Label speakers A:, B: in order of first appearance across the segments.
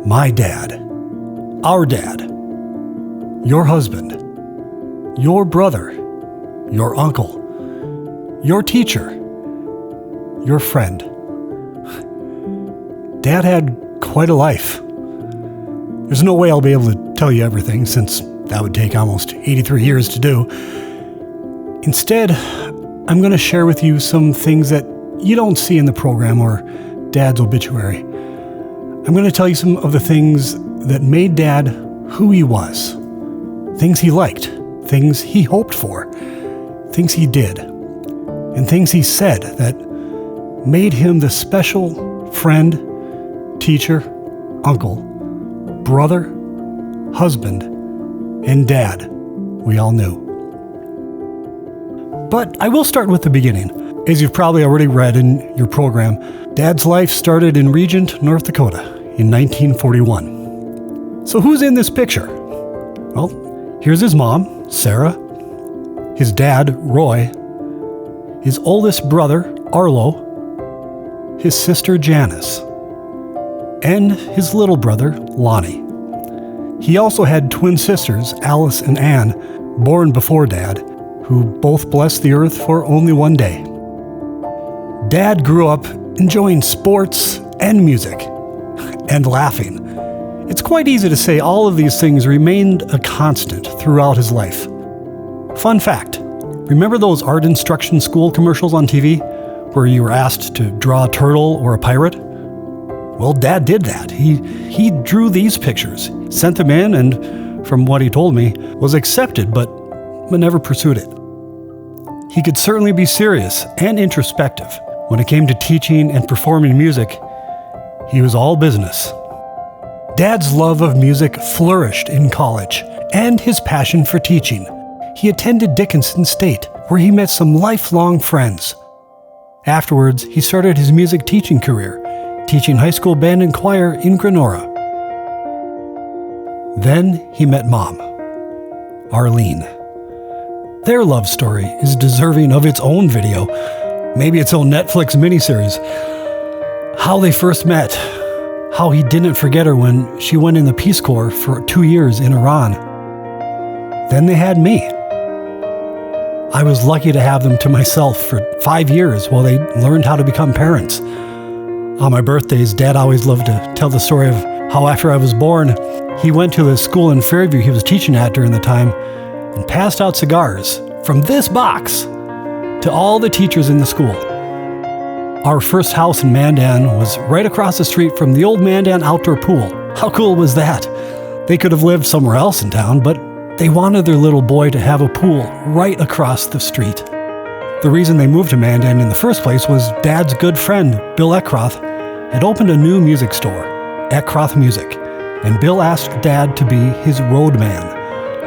A: My dad, our dad, your husband, your brother, your uncle, your teacher, your friend. Dad had quite a life. There's no way I'll be able to tell you everything, since that would take almost 83 years to do. Instead, I'm going to share with you some things that you don't see in the program or Dad's obituary. I'm going to tell you some of the things that made Dad who he was. Things he liked, things he hoped for, things he did, and things he said that made him the special friend, teacher, uncle, brother, husband, and dad we all knew. But I will start with the beginning. As you've probably already read in your program, Dad's life started in Regent, North Dakota in 1941. So who's in this picture? Well, here's his mom, Sarah, his dad, Roy, his oldest brother, Arlo, his sister, Janice, and his little brother, Lonnie. He also had twin sisters, Alice and Anne, born before Dad, who both blessed the earth for only one day. Dad grew up enjoying sports and music and laughing. It's quite easy to say all of these things remained a constant throughout his life. Fun fact, remember those art instruction school commercials on TV where you were asked to draw a turtle or a pirate? Well, Dad did that. He drew these pictures, sent them in, and from what he told me, was accepted, but never pursued it. He could certainly be serious and introspective. When it came to teaching and performing music, he was all business. Dad's love of music flourished in college, and his passion for teaching. He attended Dickinson State, where he met some lifelong friends. Afterwards, he started his music teaching career, teaching high school band and choir in Grenora. Then he met Mom, Arlene. Their love story is deserving of its own video, maybe its own Netflix miniseries. How they first met, how he didn't forget her when she went in the Peace Corps for 2 years in Iran. Then they had me. I was lucky to have them to myself for 5 years while they learned how to become parents. On my birthdays, Dad always loved to tell the story of how after I was born, he went to the school in Fairview he was teaching at during the time and passed out cigars from this box to all the teachers in the school. Our first house in Mandan was right across the street from the old Mandan outdoor pool. How cool was that? They could have lived somewhere else in town, but they wanted their little boy to have a pool right across the street. The reason they moved to Mandan in the first place was Dad's good friend, Bill Eckroth, had opened a new music store, Eckroth Music, and Bill asked Dad to be his road man.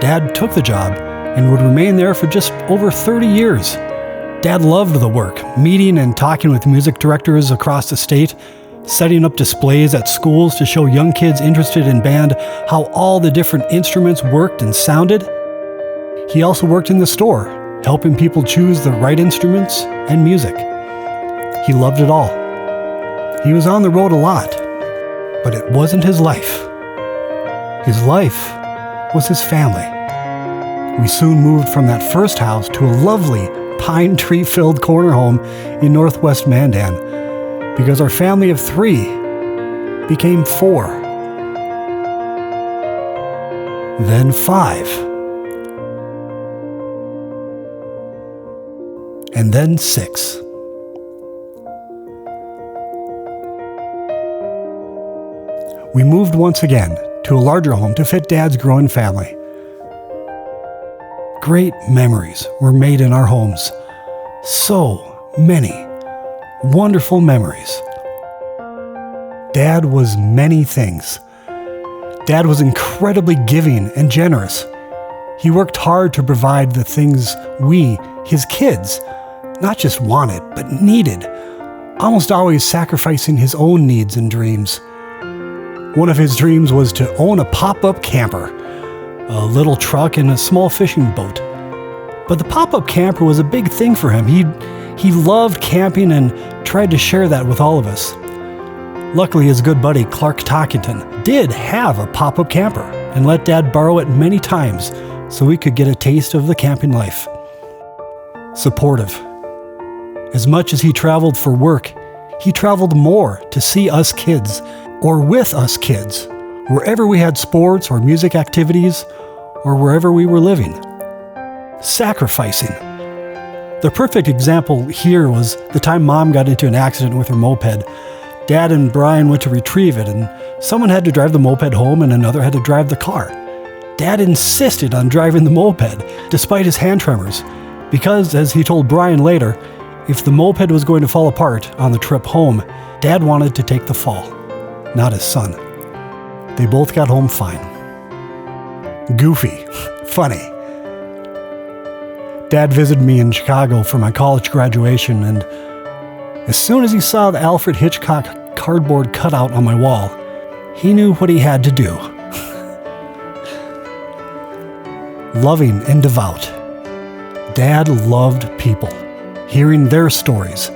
A: Dad took the job and would remain there for just over 30 years. Dad loved the work, meeting and talking with music directors across the state, setting up displays at schools to show young kids interested in band how all the different instruments worked and sounded. He also worked in the store, helping people choose the right instruments and music. He loved it all. He was on the road a lot, but it wasn't his life. His life was his family. We soon moved from that first house to a lovely pine tree-filled corner home in northwest Mandan because our family of 3 became 4, then 5, and then 6. We moved once again to a larger home to fit Dad's growing family. Great memories were made in our homes. So many wonderful memories. Dad was many things. Dad was incredibly giving and generous. He worked hard to provide the things we, his kids, not just wanted, but needed, almost always sacrificing his own needs and dreams. One of his dreams was to own a pop-up camper, a little truck and a small fishing boat. But the pop-up camper was a big thing for him. He loved camping and tried to share that with all of us. Luckily, his good buddy Clark Talkington did have a pop-up camper and let Dad borrow it many times so we could get a taste of the camping life. Supportive. As much as he traveled for work, he traveled more to see us kids, or with us kids, wherever we had sports or music activities, or wherever we were living. Sacrificing. The perfect example here was the time Mom got into an accident with her moped. Dad and Brian went to retrieve it, and someone had to drive the moped home and another had to drive the car. Dad insisted on driving the moped, despite his hand tremors, because, as he told Brian later, if the moped was going to fall apart on the trip home, Dad wanted to take the fall, not his son. They both got home fine. Goofy. Funny. Dad visited me in Chicago for my college graduation, and as soon as he saw the Alfred Hitchcock cardboard cutout on my wall, he knew what he had to do. Loving and devout. Dad loved people, hearing their stories,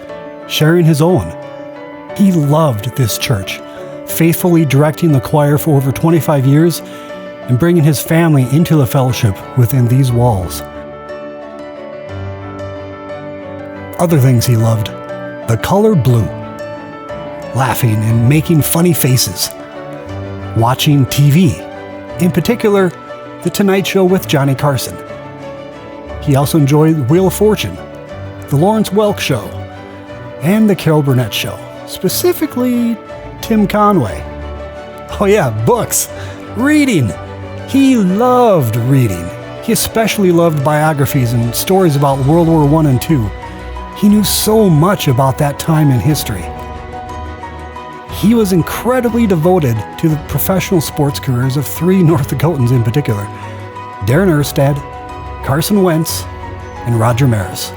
A: sharing his own. He loved this church, faithfully directing the choir for over 25 years and bringing his family into the fellowship within these walls. Other things he loved: the color blue, laughing and making funny faces, watching TV, in particular, The Tonight Show with Johnny Carson. He also enjoyed Wheel of Fortune, The Lawrence Welk Show, and The Carol Burnett Show, specifically Tim Conway. Oh yeah, books, reading. He loved reading. He especially loved biographies and stories about World War I and II. He knew so much about that time in history. He was incredibly devoted to the professional sports careers of three North Dakotans in particular: Darren Erstad, Carson Wentz, and Roger Maris.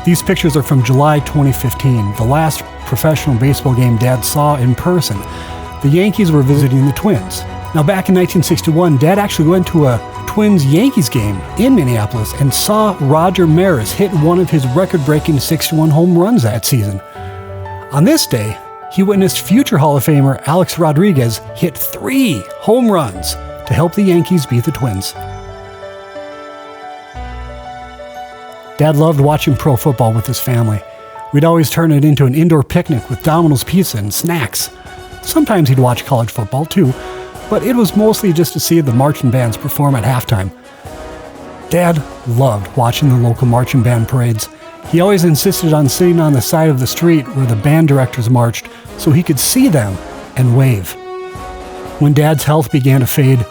A: These pictures are from July 2015, the last professional baseball game Dad saw in person. The Yankees were visiting the Twins. Now, back in 1961, Dad actually went to a Twins-Yankees game in Minneapolis and saw Roger Maris hit one of his record-breaking 61 home runs that season. On this day, he witnessed future Hall of Famer Alex Rodriguez hit 3 home runs to help the Yankees beat the Twins. Dad loved watching pro football with his family. We'd always turn it into an indoor picnic with Domino's pizza and snacks. Sometimes he'd watch college football too, but it was mostly just to see the marching bands perform at halftime. Dad loved watching the local marching band parades. He always insisted on sitting on the side of the street where the band directors marched so he could see them and wave. When Dad's health began to fade,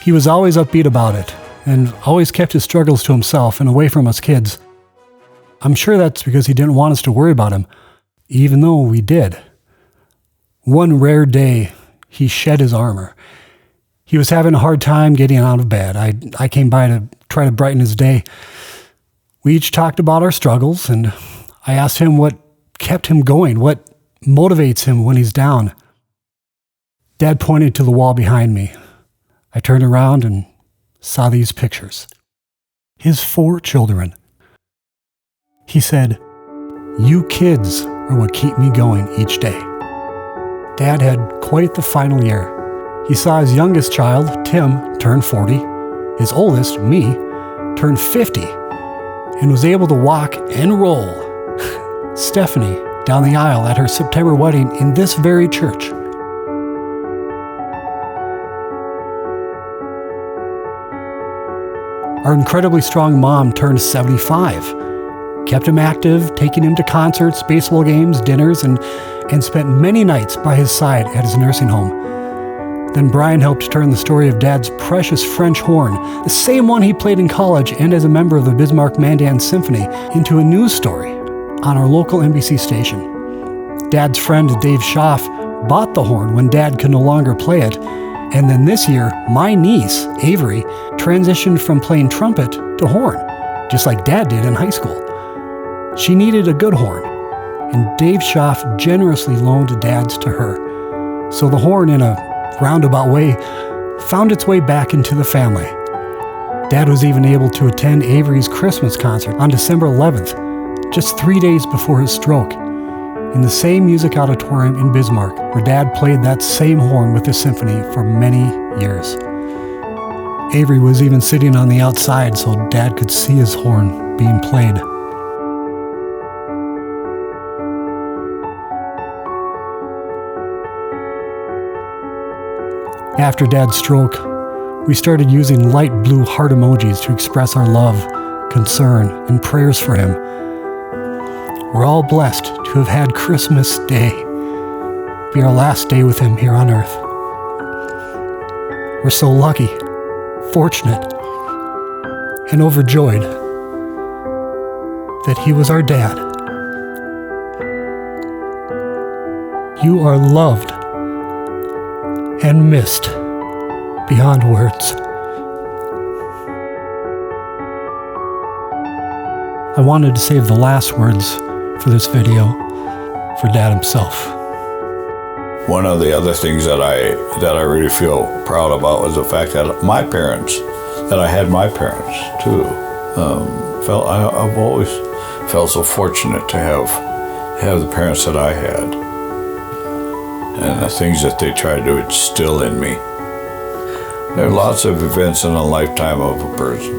A: he was always upbeat about it and always kept his struggles to himself and away from us kids. I'm sure that's because he didn't want us to worry about him, even though we did. One rare day, he shed his armor. He was having a hard time getting out of bed. I came by to try to brighten his day. We each talked about our struggles, and I asked him what kept him going, what motivates him when he's down. Dad pointed to the wall behind me. I turned around and saw these pictures. His 4 children. He said, "You kids are what keep me going each day." Dad had quite the final year. He saw his youngest child, Tim, turn 40, his oldest, me, turn 50, and was able to walk and roll Stephanie down the aisle at her September wedding in this very church. Our incredibly strong mom turned 75, kept him active, taking him to concerts, baseball games, dinners, and spent many nights by his side at his nursing home. Then Brian helped turn the story of Dad's precious French horn, the same one he played in college and as a member of the Bismarck Mandan Symphony, into a news story on our local NBC station. Dad's friend Dave Schaff bought the horn when Dad could no longer play it, and then this year, my niece, Avery, transitioned from playing trumpet to horn, just like Dad did in high school. She needed a good horn, and Dave Schaff generously loaned Dad's to her. So the horn, in a roundabout way, found its way back into the family. Dad was even able to attend Avery's Christmas concert on December 11th, just 3 days before his stroke. in the same music auditorium in Bismarck where Dad played that same horn with his symphony for many years. Avery was even sitting on the outside so Dad could see his horn being played. After Dad's stroke, we started using light blue heart emojis to express our love, concern, and prayers for him. We're all blessed to have had Christmas Day be our last day with him here on earth. We're so lucky, fortunate, and overjoyed that he was our dad. You are loved and missed beyond words. I wanted to save the last words for this video for Dad himself.
B: One of the other things that I really feel proud about was the fact that I had my parents too. I've always felt so fortunate to have the parents that I had, and the things that they tried to instill in me. There are lots of events in a lifetime of a person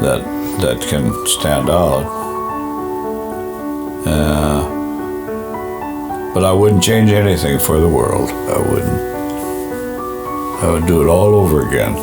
B: that can stand out. But I wouldn't change anything for the world. I wouldn't. I would do it all over again.